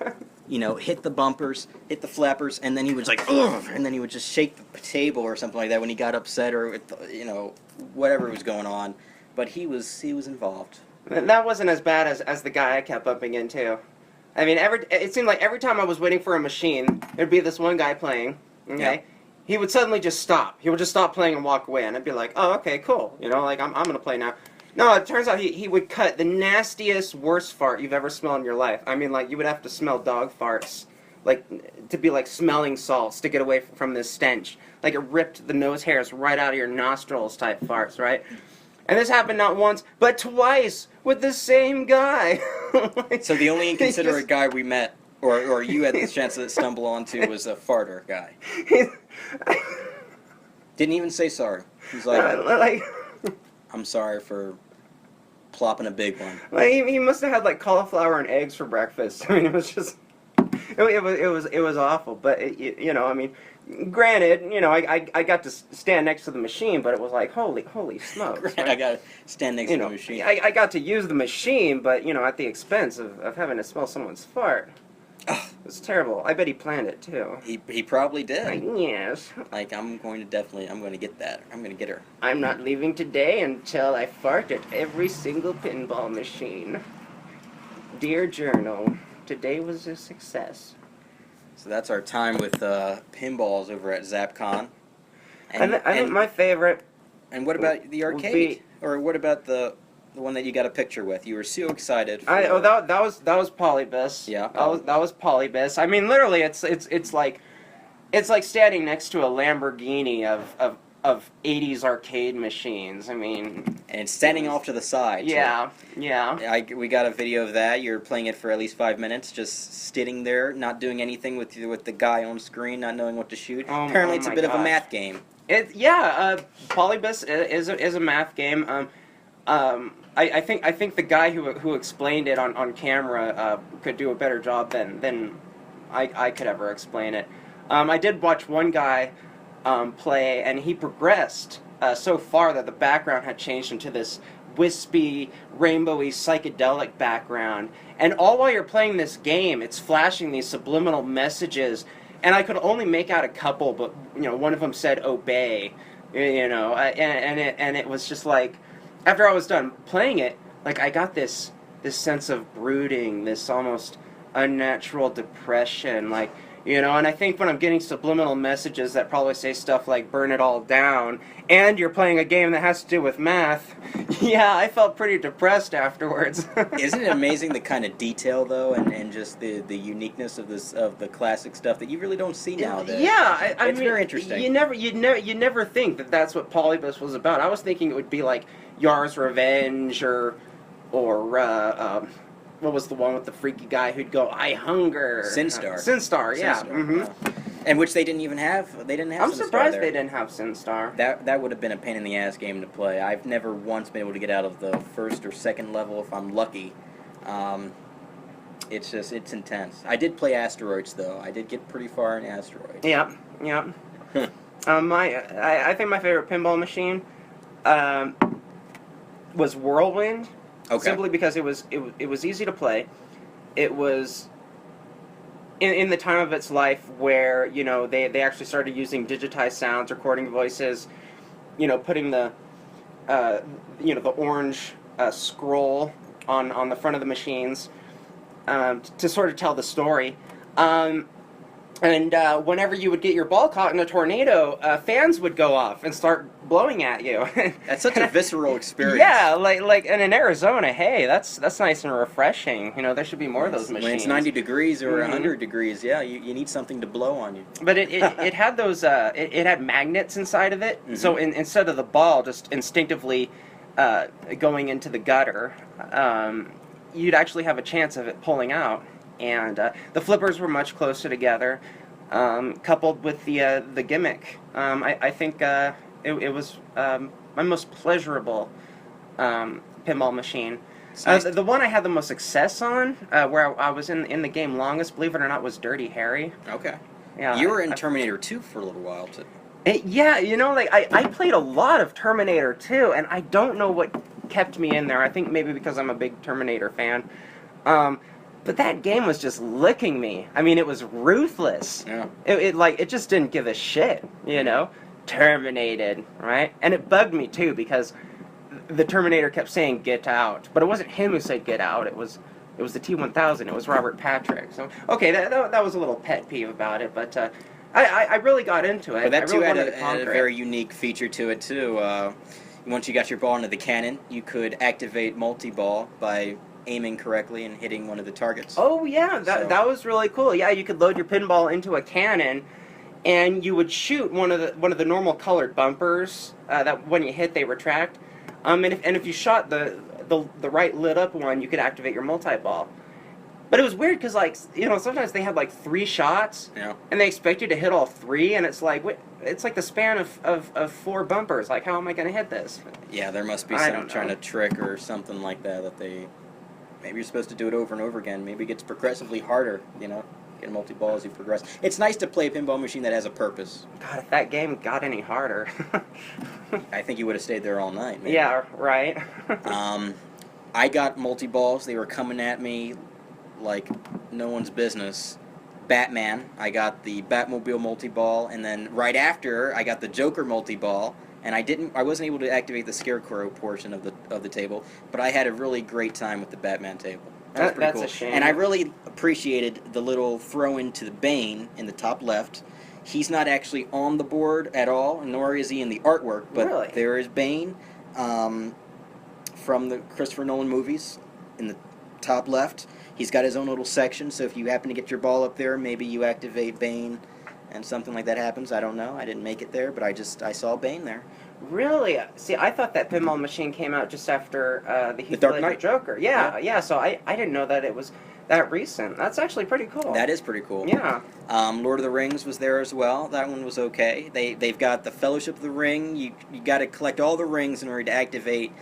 Speaker 1: hit the bumpers, hit the flappers, and then he was like, ugh, and then he would just shake the table or something like that when he got upset, or whatever was going on. But he was involved.
Speaker 2: That wasn't as bad as the guy I kept bumping into. I mean, it seemed like every time I was waiting for a machine, there'd be this one guy playing, okay? Yeah. He would suddenly just stop. He would just stop playing and walk away, and I'd be like, oh, okay, cool. Like, I'm going to play now. No, it turns out he would cut the nastiest, worst fart you've ever smelled in your life. I mean, like, you would have to smell dog farts, like, to be like smelling salts to get away from this stench. Like, it ripped the nose hairs right out of your nostrils type farts, right? And this happened not once, but twice with the same guy.
Speaker 1: So the only inconsiderate guy we met, or you had the chance to stumble onto, was a farter guy. Didn't even say sorry. He's like, I'm sorry for plopping a big one.
Speaker 2: Like, he must have had like cauliflower and eggs for breakfast. I mean, it was just, it was awful. But I mean, granted, I got to stand next to the machine, but it was like, holy smokes. Right?
Speaker 1: I got to stand next to the machine.
Speaker 2: I got to use the machine, but, at the expense of having to smell someone's fart. It was terrible. I bet he planned it, too.
Speaker 1: He probably did.
Speaker 2: Yes.
Speaker 1: Like, I'm going to get that. I'm going to get her.
Speaker 2: I'm not leaving today until I fart at every single pinball machine. Dear Journal, today was a success.
Speaker 1: So that's our time with pinballs over at ZapCon.
Speaker 2: I think my favorite.
Speaker 1: And what about the arcade? Or what about the one that you got a picture with? You were so excited.
Speaker 2: That was Polybus.
Speaker 1: Yeah.
Speaker 2: That was Polybus. I mean, literally, it's like standing next to a Lamborghini of 80s arcade machines. I mean,
Speaker 1: and it's standing off to the side.
Speaker 2: Yeah,
Speaker 1: too.
Speaker 2: yeah.
Speaker 1: We got a video of that. You're playing it for at least 5 minutes, just sitting there, not doing anything with the guy on screen, not knowing what to shoot. Apparently, it's a bit of a math game.
Speaker 2: Polybus is a math game. I think the guy who explained it on camera could do a better job than I could ever explain it. I did watch one guy play, and he progressed so far that the background had changed into this wispy, rainbowy, psychedelic background. And all while you're playing this game, it's flashing these subliminal messages, and I could only make out a couple, but one of them said "obey," and it was just like, after I was done playing it, like I got this sense of brooding, this almost unnatural depression, like. And I think when I'm getting subliminal messages that probably say stuff like "burn it all down," and you're playing a game that has to do with math, yeah, I felt pretty depressed afterwards.
Speaker 1: Isn't it amazing the kind of detail though, and just the uniqueness of the classic stuff that you really don't see nowadays?
Speaker 2: Yeah, I
Speaker 1: it's
Speaker 2: mean,
Speaker 1: very interesting.
Speaker 2: You never think that that's what Polybus was about. I was thinking it would be like Yar's Revenge or what was the one with the freaky guy who'd go, "I hunger"?
Speaker 1: Sinstar.
Speaker 2: Sinstar, yeah.
Speaker 1: Sinstar, yeah. And which they didn't even have. They didn't have.
Speaker 2: I'm
Speaker 1: Sinstar
Speaker 2: surprised
Speaker 1: there.
Speaker 2: they didn't have Sinstar.
Speaker 1: That would have been a pain in the ass game to play. I've never once been able to get out of the first or second level if I'm lucky. It's intense. I did play Asteroids though. I did get pretty far in Asteroids.
Speaker 2: Yeah. I think my favorite pinball machine was Whirlwind.
Speaker 1: Okay.
Speaker 2: Simply because it was easy to play. It was in the time of its life where they actually started using digitized sounds, recording voices, putting the the orange scroll on the front of the machines to sort of tell the story. And whenever you would get your ball caught in a tornado, fans would go off and start blowing at you.
Speaker 1: That's such a visceral experience.
Speaker 2: Yeah, like and in Arizona, hey, that's nice and refreshing. There should be more of those machines.
Speaker 1: When it's 90 degrees or 100 degrees, yeah, you need something to blow on you.
Speaker 2: But it had those it had magnets inside of it. Mm-hmm. So instead of the ball just instinctively going into the gutter, you'd actually have a chance of it pulling out. And the flippers were much closer together, coupled with the gimmick. I think it was my most pleasurable pinball machine. Nice. The one I had the most success on, where I was in the game longest, believe it or not, was Dirty Harry.
Speaker 1: Okay.
Speaker 2: Yeah.
Speaker 1: You were in Terminator 2 for a little while too.
Speaker 2: Yeah, I played a lot of Terminator 2, and I don't know what kept me in there. I think maybe because I'm a big Terminator fan. But that game was just licking me. I mean, it was ruthless.
Speaker 1: Yeah.
Speaker 2: It just didn't give a shit, Terminated, right? And it bugged me too because the Terminator kept saying "get out," but it wasn't him who said "get out." It was the T-1000. It was Robert Patrick. So okay, that was a little pet peeve about it, but I really got into it.
Speaker 1: But that
Speaker 2: I
Speaker 1: too
Speaker 2: really
Speaker 1: had
Speaker 2: wanted to
Speaker 1: a
Speaker 2: conquer
Speaker 1: very
Speaker 2: it.
Speaker 1: unique feature to it too. Once you got your ball into the cannon, you could activate multi-ball by aiming correctly and hitting one of the targets.
Speaker 2: Oh yeah, that was really cool. Yeah, you could load your pinball into a cannon, and you would shoot one of the normal colored bumpers that when you hit they retract. And if you shot the right lit up one, you could activate your multi-ball. But it was weird because sometimes they had like 3 shots,
Speaker 1: Yeah.
Speaker 2: and they expect you to hit all 3, and it's like it's like the span of 4 bumpers. Like, how am I going to hit this?
Speaker 1: Yeah, there must be
Speaker 2: I
Speaker 1: some
Speaker 2: don't
Speaker 1: trying
Speaker 2: know.
Speaker 1: to trick or something like that they. Maybe you're supposed to do it over and over again. Maybe it gets progressively harder, get multi-ball as you progress. It's nice to play a pinball machine that has a purpose.
Speaker 2: God, if that game got any harder.
Speaker 1: I think you would have stayed there all night, man.
Speaker 2: Yeah, right.
Speaker 1: I got multi-balls. They were coming at me like no one's business. Batman, I got the Batmobile multi-ball, and then right after, I got the Joker multi-ball. And I wasn't able to activate the Scarecrow portion of the table, but I had a really great time with the Batman table. That was pretty
Speaker 2: That's
Speaker 1: cool.
Speaker 2: a shame.
Speaker 1: And I really appreciated the little throw into the Bane in the top left. He's not actually on the board at all, nor is he in the artwork, but
Speaker 2: Really?
Speaker 1: there is Bane from the Christopher Nolan movies in the top left. He's got his own little section, so if you happen to get your ball up there, maybe you activate Bane and something like that happens. I don't know. I didn't make it there, but I saw Bane there.
Speaker 2: Really? See, I thought that pinball machine came out just after the Heath
Speaker 1: Dark
Speaker 2: Ledger
Speaker 1: Knight.
Speaker 2: Joker. Yeah. So I didn't know that it was that recent. That's actually pretty cool.
Speaker 1: That is pretty cool.
Speaker 2: Yeah.
Speaker 1: Lord of the Rings was there as well. That one was okay. They've got the Fellowship of the Ring. You got to collect all the rings in order to activate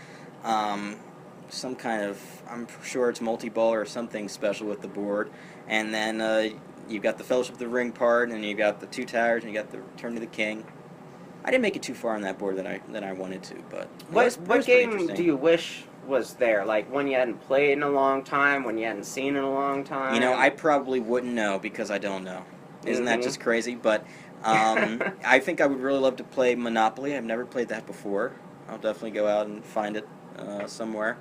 Speaker 1: some kind of, I'm sure it's multi-ball or something special with the board. And then you've got the Fellowship of the Ring part, and you've got the 2 towers, and you got the Return to the King. I didn't make it too far on that board than I wanted to, but
Speaker 2: What game do you wish was there? Like one you hadn't played in a long time, one you hadn't seen in a long time?
Speaker 1: You know, I probably wouldn't know because I don't know. Isn't that just crazy? But I think I would really love to play Monopoly. I've never played that before. I'll definitely go out and find it somewhere.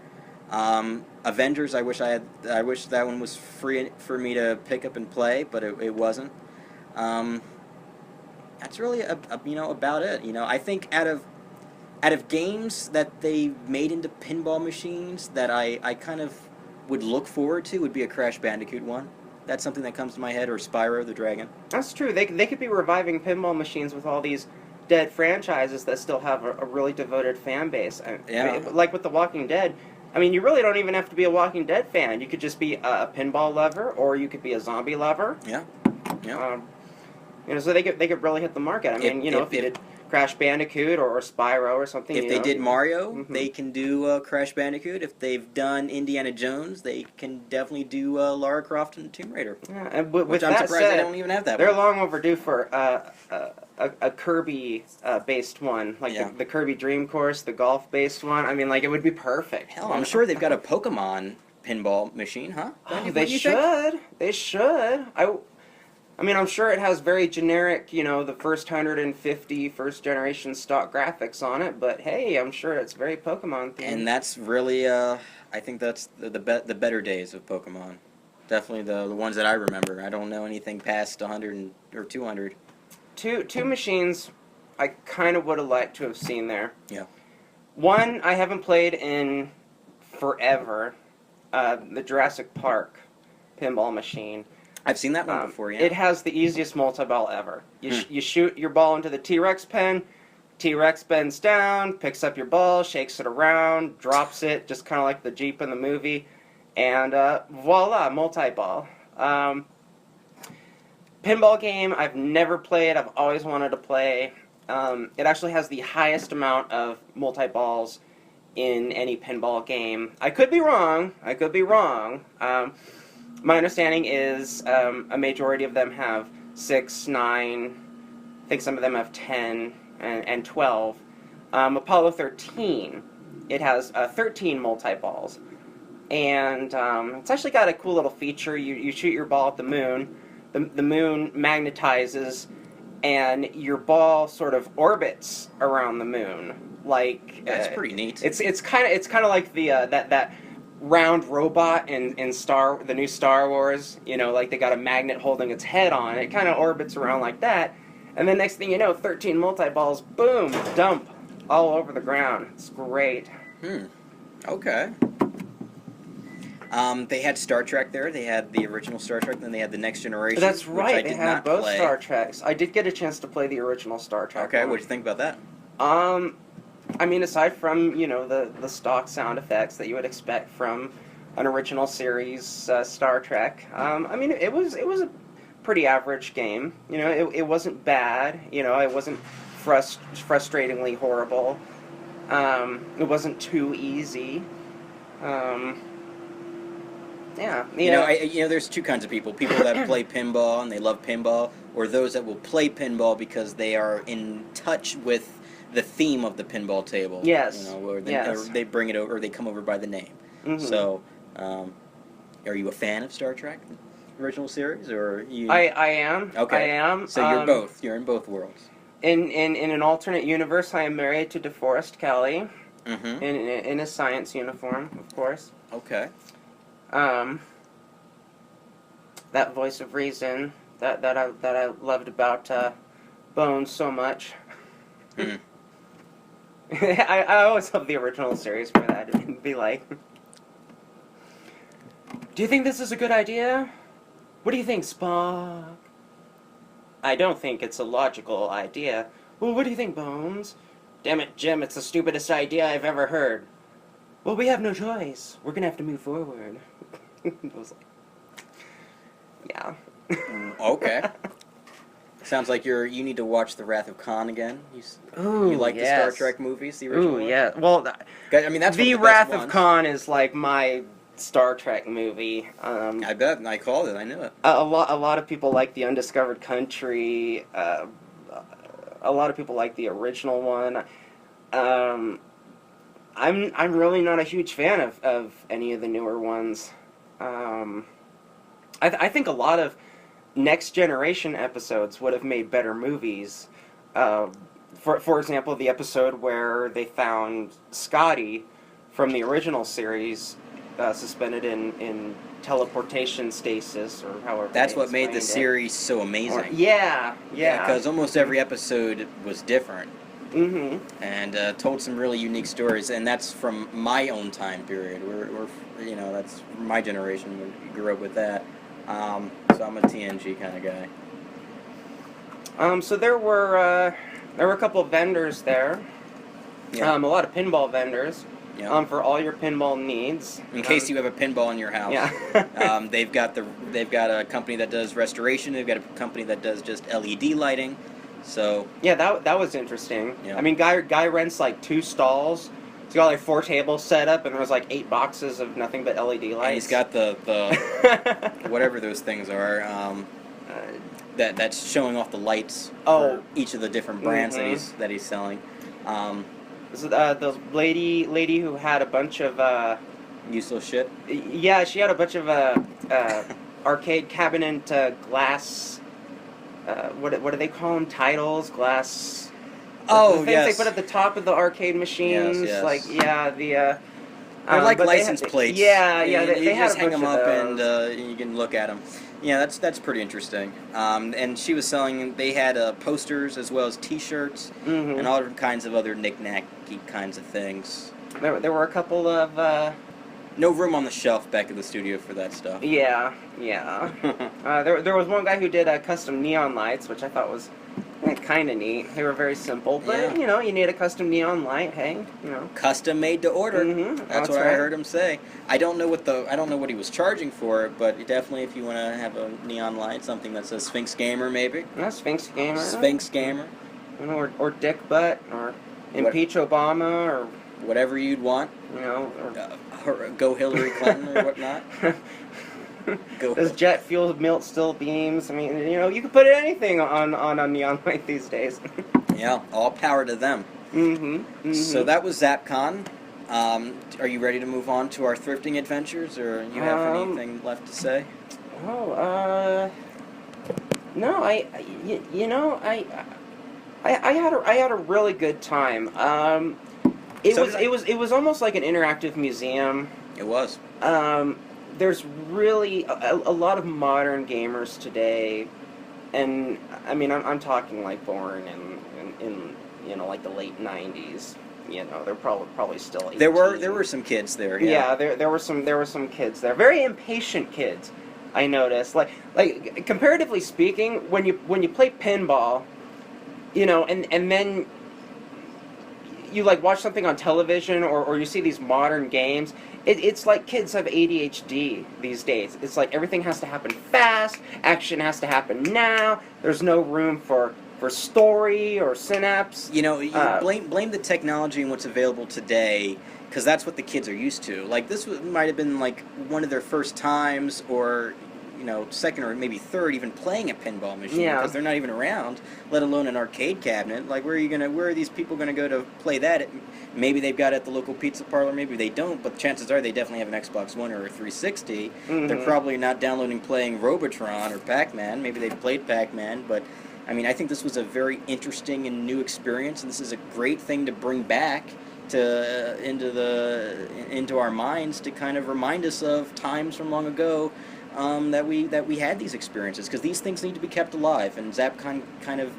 Speaker 1: Avengers. I wish that one was free for me to pick up and play, but it wasn't. That's really about it. You know, I think out of games that they made into pinball machines that I kind of would look forward to would be a Crash Bandicoot one. That's something that comes to my head, or Spyro the Dragon.
Speaker 2: That's true. They could be reviving pinball machines with all these dead franchises that still have a really devoted fan base.
Speaker 1: Yeah.
Speaker 2: Like with The Walking Dead. I mean, you really don't even have to be a Walking Dead fan. You could just be a pinball lover, or you could be a zombie lover.
Speaker 1: Yeah. Yeah.
Speaker 2: You know, so they could really hit the market. I mean, if you did Crash Bandicoot or Spyro or something.
Speaker 1: If they did Mario, they can do Crash Bandicoot. If they've done Indiana Jones, they can definitely do Lara Croft and Tomb Raider.
Speaker 2: Yeah, and with
Speaker 1: which
Speaker 2: that
Speaker 1: I'm surprised
Speaker 2: said,
Speaker 1: they don't even have that
Speaker 2: they're
Speaker 1: one.
Speaker 2: long overdue for a Kirby-based one, like the Kirby Dream Course, the golf-based one. I mean, like, it would be perfect.
Speaker 1: Hell, I'm sure they've got a Pokemon pinball machine, huh?
Speaker 2: Oh, they should. They should. I mean, I'm sure it has very generic, the first 150 first-generation stock graphics on it, but hey, I'm sure it's very Pokemon themed.
Speaker 1: And that's really, I think that's the better days of Pokemon. Definitely the ones that I remember. I don't know anything past 100 or 200.
Speaker 2: Two machines I kind of would have liked to have seen there.
Speaker 1: Yeah.
Speaker 2: One I haven't played in forever, the Jurassic Park pinball machine.
Speaker 1: I've seen that one before, yeah.
Speaker 2: It has the easiest multi-ball ever. You shoot your ball into the T-Rex pen, T-Rex bends down, picks up your ball, shakes it around, drops it, just kind of like the Jeep in the movie, and voila, multi-ball. Pinball game I've never played, I've always wanted to play. It actually has the highest amount of multi-balls in any pinball game. I could be wrong. My understanding is a majority of them have 6, 9, I think some of them have 10 and 12. Apollo 13, it has 13 multi-balls. And it's actually got a cool little feature. You shoot your ball at the moon, the moon magnetizes, and your ball sort of orbits around the moon. Like
Speaker 1: that's pretty neat.
Speaker 2: It's kind of like the that round robot in the new Star Wars, like they got a magnet holding its head on. It kind of orbits around like that, and then next thing you know, 13 multi-balls, boom, dump, all over the ground. It's great.
Speaker 1: Okay. They had Star Trek there. They had the original Star Trek, then they had the Next Generation.
Speaker 2: That's right. They had both
Speaker 1: play.
Speaker 2: Star Treks. I did get a chance to play the original Star Trek.
Speaker 1: Okay, what did you think about that?
Speaker 2: I mean, aside from, the stock sound effects that you would expect from an original series Star Trek, I mean, it was a pretty average game. It wasn't bad. It wasn't frustratingly horrible. It wasn't too easy. Yeah.
Speaker 1: There's two kinds of people. People that play pinball and they love pinball, or those that will play pinball because they are in touch with the theme of the pinball table.
Speaker 2: Yes.
Speaker 1: Or they bring it over, or they come over by the name. Mm-hmm. So, are you a fan of Star Trek, original series, or you?
Speaker 2: I am.
Speaker 1: Okay.
Speaker 2: I am.
Speaker 1: So you're both. You're in both worlds.
Speaker 2: In an alternate universe, I am married to DeForest Kelly.
Speaker 1: Mm-hmm.
Speaker 2: In a science uniform, of course.
Speaker 1: Okay.
Speaker 2: That voice of reason that I loved about Bones so much.
Speaker 1: Mm.
Speaker 2: I always love the original series for that. It'd be like, do you think this is a good idea? What do you think, Spock? I don't think it's a logical idea. Well, what do you think, Bones? Damn it, Jim, it's the stupidest idea I've ever heard. Well, we have no choice. We're gonna have to move forward. I was like, yeah.
Speaker 1: Okay. Sounds like you need to watch The Wrath of Khan again.
Speaker 2: You
Speaker 1: like the Star Trek movies, the original?
Speaker 2: Ooh, yeah. Well,
Speaker 1: I mean, that's
Speaker 2: The
Speaker 1: one of
Speaker 2: Wrath
Speaker 1: best
Speaker 2: of Khan is like my Star Trek movie.
Speaker 1: I bet. I called it. I knew it.
Speaker 2: A lot of people like The Undiscovered Country. a lot of people like the original one. I'm really not a huge fan of any of the newer ones. I think a lot of next generation episodes would have made better movies. For example, the episode where they found Scotty from the original series suspended in teleportation stasis, or however.
Speaker 1: That's
Speaker 2: they
Speaker 1: what made the
Speaker 2: explained
Speaker 1: series so amazing.
Speaker 2: yeah.
Speaker 1: Because almost every episode was different.
Speaker 2: Mm-hmm.
Speaker 1: And told some really unique stories, and that's from my own time period. That's my generation. We grew up with that. So I'm a TNG kind of guy.
Speaker 2: So there were a couple of vendors there.
Speaker 1: Yeah.
Speaker 2: A lot of pinball vendors.
Speaker 1: Yeah.
Speaker 2: For all your pinball needs.
Speaker 1: In case you have a pinball in your house.
Speaker 2: Yeah.
Speaker 1: They've got a company that does restoration. They've got a company that does just LED lighting. So
Speaker 2: yeah, that was interesting.
Speaker 1: Yeah.
Speaker 2: I mean, guy rents like 2 stalls. He's got like 4 tables set up, and there's like 8 boxes of nothing but LED lights.
Speaker 1: And he's got the whatever those things are. That's showing off the lights for each of the different brands that he's selling.
Speaker 2: The lady who had a bunch of
Speaker 1: useless shit.
Speaker 2: Yeah, she had a bunch of arcade cabinet glass. What do they call them? Titles, glass. The things
Speaker 1: yes.
Speaker 2: they put at the top of the arcade machines.
Speaker 1: Yes.
Speaker 2: Like
Speaker 1: they're like license plates.
Speaker 2: Yeah.
Speaker 1: You
Speaker 2: They had
Speaker 1: just
Speaker 2: a
Speaker 1: hang
Speaker 2: bunch
Speaker 1: them
Speaker 2: of
Speaker 1: up
Speaker 2: those.
Speaker 1: and you can look at them. Yeah, that's pretty interesting. And she was selling. They had posters as well as T-shirts and all different kinds of other knick-knacky kinds of things.
Speaker 2: There were a couple of.
Speaker 1: No room on the shelf back at the studio for that stuff.
Speaker 2: Yeah. There was one guy who did custom neon lights, which I thought was kind of neat. They were very simple, but you need a custom neon light. Hey,
Speaker 1: custom made to order. That's what
Speaker 2: right.
Speaker 1: I heard him say. I don't know what he was charging for it, but definitely if you want to have a neon light, something that says Sphinx Gamer, maybe.
Speaker 2: Yeah, Sphinx Gamer.
Speaker 1: Sphinx Gamer.
Speaker 2: Or Dick Butt, or Impeach Obama, or
Speaker 1: whatever you'd want. Or go Hillary Clinton or whatnot.
Speaker 2: Does jet fuel melt steel beams? I mean, you can put anything on a neon light these days.
Speaker 1: Yeah, all power to them. So that was ZapCon. Are you ready to move on to our thrifting adventures, or you have anything left to say?
Speaker 2: No, I had a really good time. It was almost like an interactive museum.
Speaker 1: It was.
Speaker 2: There's really a lot of modern gamers today, and I mean I'm talking like born in like the late '90s. They're probably still 18.
Speaker 1: There were some kids there.
Speaker 2: Yeah, there were some kids there. Very impatient kids, I noticed. Like comparatively speaking, when you play pinball, and then you like watch something on television or you see these modern games, it's like kids have ADHD these days. It's like everything has to happen fast, action has to happen now, there's no room for story or synapse.
Speaker 1: You blame the technology and what's available today, because that's what the kids are used to. Like, this might have been like one of their first times, or second or maybe third even playing a pinball machine, because they're not even around, let alone an arcade cabinet. Like, where are these people gonna go to play that? Maybe they've got it at the local pizza parlor, maybe they don't, but chances are they definitely have an Xbox One or a 360. They're probably not playing Robotron or Pac-Man. Maybe they've played Pac-Man, but I mean, I think this was a very interesting and new experience, and this is a great thing to bring back into our minds, to kind of remind us of times from long ago, that we had these experiences, because these things need to be kept alive, and ZapCon kind of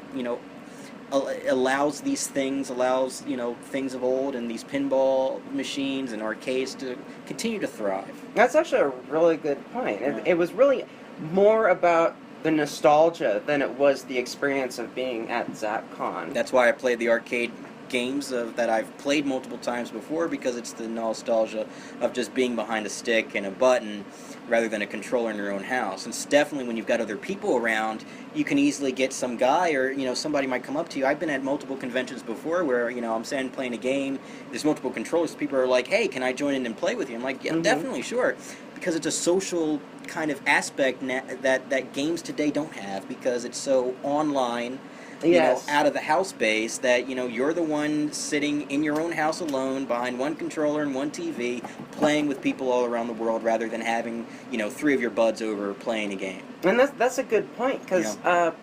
Speaker 1: allows these things, things of old and these pinball machines and arcades to continue to thrive.
Speaker 2: That's actually a really good point. It was really more about the nostalgia than it was the experience of being at ZapCon.
Speaker 1: That's why I played the arcade games that I've played multiple times before, because it's the nostalgia of just being behind a stick and a button rather than a controller in your own house. And it's definitely, when you've got other people around, you can easily get some guy or somebody might come up to you. I've been at multiple conventions before where I'm saying playing a game, there's multiple controllers, people are like, hey, can I join in and play with you? I'm like, yeah, definitely, sure, because it's a social kind of aspect that games today don't have, because it's so online.
Speaker 2: Yes.
Speaker 1: out of the house base, that, you're the one sitting in your own house alone behind one controller and one TV, playing with people all around the world, rather than having, 3 of your buds over playing a game.
Speaker 2: And that's a good point, because, on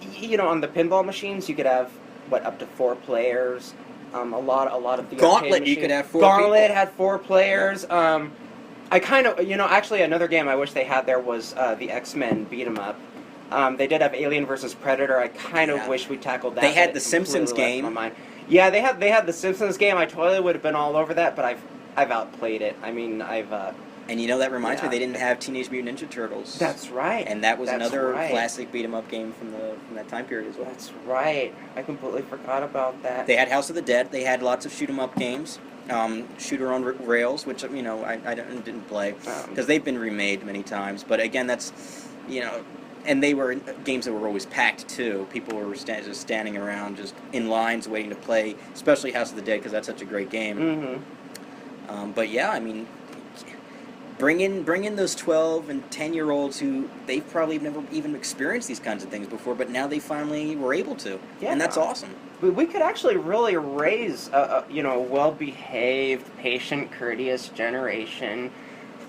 Speaker 2: the pinball machines, you could have, up to 4 players. A lot of the
Speaker 1: Gauntlet, you could have 4
Speaker 2: Gauntlet
Speaker 1: people.
Speaker 2: had 4 players. Yeah. I kind of, actually another game I wish they had there was the X-Men beat 'em up. They did have Alien versus Predator. I kind of wish we tackled that.
Speaker 1: They had the Simpsons game.
Speaker 2: My mind. Yeah, they had the Simpsons game. I totally would have been all over that, but I've outplayed it. I mean,
Speaker 1: And that reminds me, they didn't have Teenage Mutant Ninja Turtles.
Speaker 2: That's right.
Speaker 1: And that was another classic beat 'em up game from that time period as well.
Speaker 2: That's right. I completely forgot about that.
Speaker 1: They had House of the Dead. They had lots of shoot 'em up games. Shooter on Rails, which I didn't play because they've been remade many times. But again, that's and they were games that were always packed too. People were just standing around, just in lines waiting to play. Especially House of the Dead, because that's such a great game.
Speaker 2: Mm-hmm.
Speaker 1: But yeah, I mean, bring in those 12 and 10-year-olds who they've probably never even experienced these kinds of things before, but now they finally were able to, and that's awesome.
Speaker 2: We could actually really raise a well-behaved, patient, courteous generation.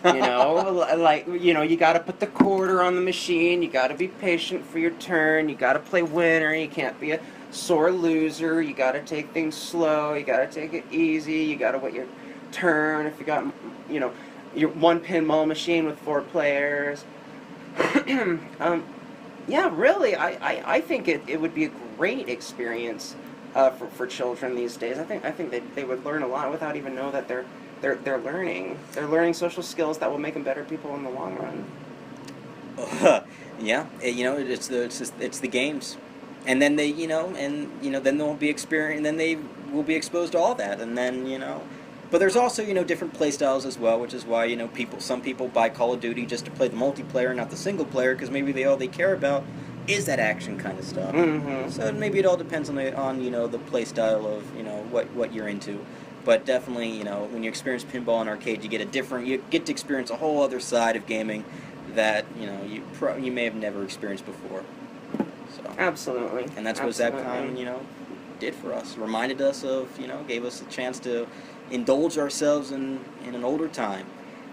Speaker 2: You got to put the quarter on the machine. You got to be patient for your turn. You got to play winner. You can't be a sore loser. You got to take things slow. You got to take it easy. You got to wait your turn. If you got, your one pinball machine with 4 players. Yeah, really, I think it would be a great experience for children these days. I think they would learn a lot without even know that they're learning. They're learning social skills that will make them better people in the long run.
Speaker 1: Yeah, it's the games, and then then they'll be then they will be exposed to all that, and then But there's also, different play styles as well, which is why, some people buy Call of Duty just to play the multiplayer, not the single player, because maybe all they care about is that action kind of stuff.
Speaker 2: Mm-hmm.
Speaker 1: So maybe it all depends on the play style of, what you're into. But definitely, when you experience pinball in arcade, you get to experience a whole other side of gaming that, you may have never experienced before. So.
Speaker 2: Absolutely.
Speaker 1: And that's what ZapCon, did for us. Reminded us of, gave us a chance to indulge ourselves in an older time.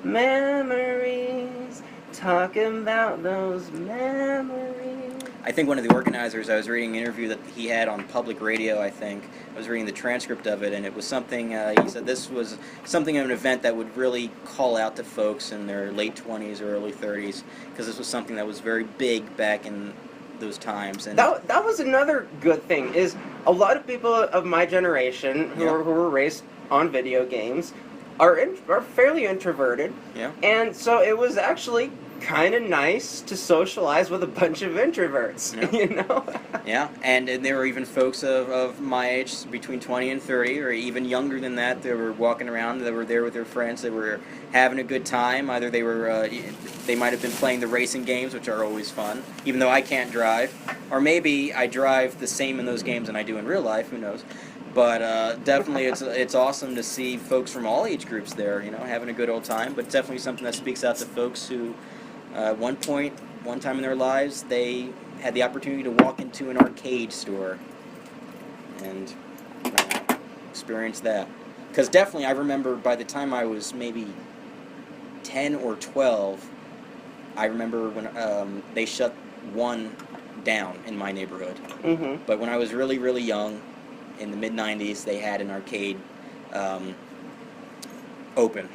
Speaker 2: Memories, talking about those memories.
Speaker 1: I think one of the organizers, I was reading an interview that he had on public radio, I think. I was reading the transcript of it, and it was something, he said this was something of an event that would really call out to folks in their late 20s or early 30s, because this was something that was very big back in those times. And
Speaker 2: that was another good thing, is a lot of people of my generation who were raised on video games are fairly introverted.
Speaker 1: Yeah.
Speaker 2: And so it was actually kind of nice to socialize with a bunch of introverts,
Speaker 1: Yeah, and there were even folks of my age, between 20 and 30, or even younger than that, that were walking around, that were there with their friends, that were having a good time. Either they might have been playing the racing games, which are always fun, even though I can't drive. Or maybe I drive the same in those games than I do in real life, who knows. But definitely it's awesome to see folks from all age groups there, having a good old time. But definitely something that speaks out to folks who, one time in their lives, they had the opportunity to walk into an arcade store and experience that. Because definitely, I remember by the time I was maybe 10 or 12, I remember when they shut one down in my neighborhood.
Speaker 2: Mm-hmm.
Speaker 1: But when I was really, really young, in the mid-90s, they had an arcade open.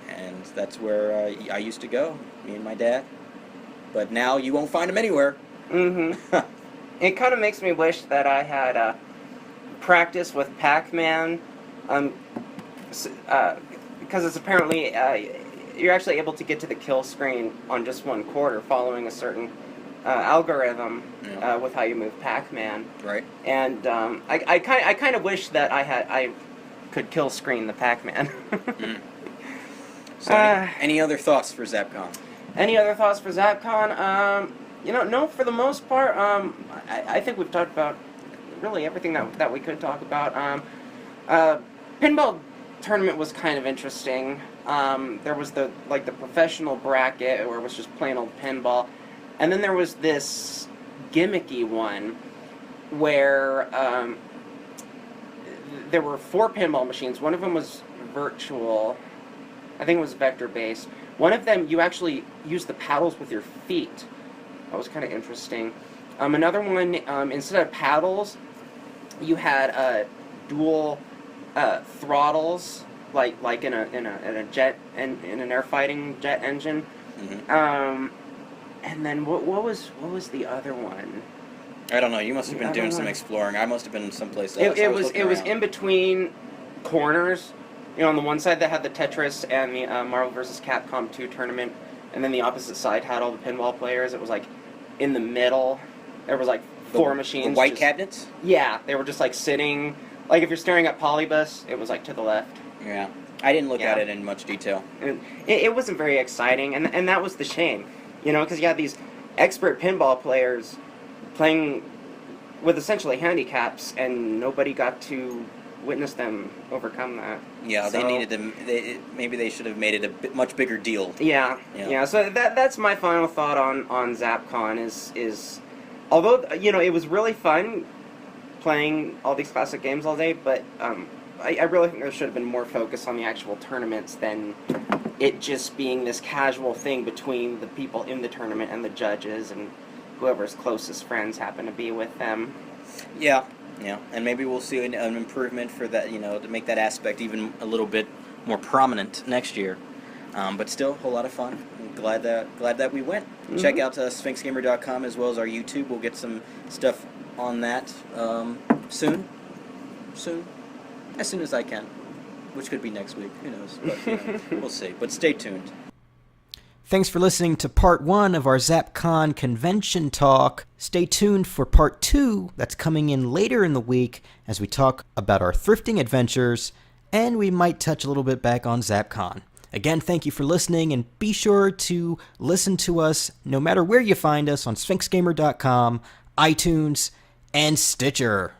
Speaker 1: And that's where I used to go, me and my dad. But now you won't find them anywhere.
Speaker 2: Mm-hmm. It kind of makes me wish that I had practice with Pac-Man, because it's apparently you're actually able to get to the kill screen on just 1 quarter, following a certain algorithm with how you move Pac-Man.
Speaker 1: Right.
Speaker 2: And I kind of wish that I could kill screen the Pac-Man.
Speaker 1: Mm. So any other thoughts for ZapCon?
Speaker 2: Any other thoughts for ZapCon? No, for the most part, I think we've talked about really everything that we could talk about. Pinball tournament was kind of interesting. There was the professional bracket where it was just plain old pinball. And then there was this gimmicky one where there were 4 pinball machines. One of them was virtual. I think it was vector-based. One of them, you actually used the paddles with your feet. That was kind of interesting. Another one, instead of paddles, you had dual throttles, like in a jet in an air fighting jet engine.
Speaker 1: Mm-hmm.
Speaker 2: And then what was the other one?
Speaker 1: I don't know. You must have been doing some exploring. I must have been someplace else.
Speaker 2: It was in between corners. You know, on the one side that had the Tetris and the Marvel vs. Capcom 2 tournament, and then the opposite side had all the pinball players. It was like in the middle. There was like 4 machines.
Speaker 1: The white cabinets?
Speaker 2: Yeah, they were just like sitting. Like if you're staring at Polybus, it was like to the left.
Speaker 1: Yeah, I didn't look at it in much detail.
Speaker 2: And it wasn't very exciting, and that was the shame. You know, because you had these expert pinball players playing with essentially handicaps, and nobody got to witness them overcome that.
Speaker 1: Yeah,
Speaker 2: so,
Speaker 1: they needed to. Maybe they should have made it much bigger deal.
Speaker 2: Yeah. So that's my final thought on ZapCon is although it was really fun playing all these classic games all day, but I really think there should have been more focus on the actual tournaments than it just being this casual thing between the people in the tournament and the judges and whoever's closest friends happen to be with them.
Speaker 1: Yeah, and maybe we'll see an improvement for that, to make that aspect even a little bit more prominent next year. But still, a whole lot of fun. I'm glad that we went. Mm-hmm. Check out SphinxGamer.com as well as our YouTube. We'll get some stuff on that soon, as soon as I can, which could be next week. Who knows? But we'll see. But stay tuned. Thanks for listening to part 1 of our ZapCon convention talk. Stay tuned for part 2 that's coming in later in the week as we talk about our thrifting adventures, and we might touch a little bit back on ZapCon. Again, thank you for listening, and be sure to listen to us no matter where you find us on SphinxGamer.com, iTunes, and Stitcher.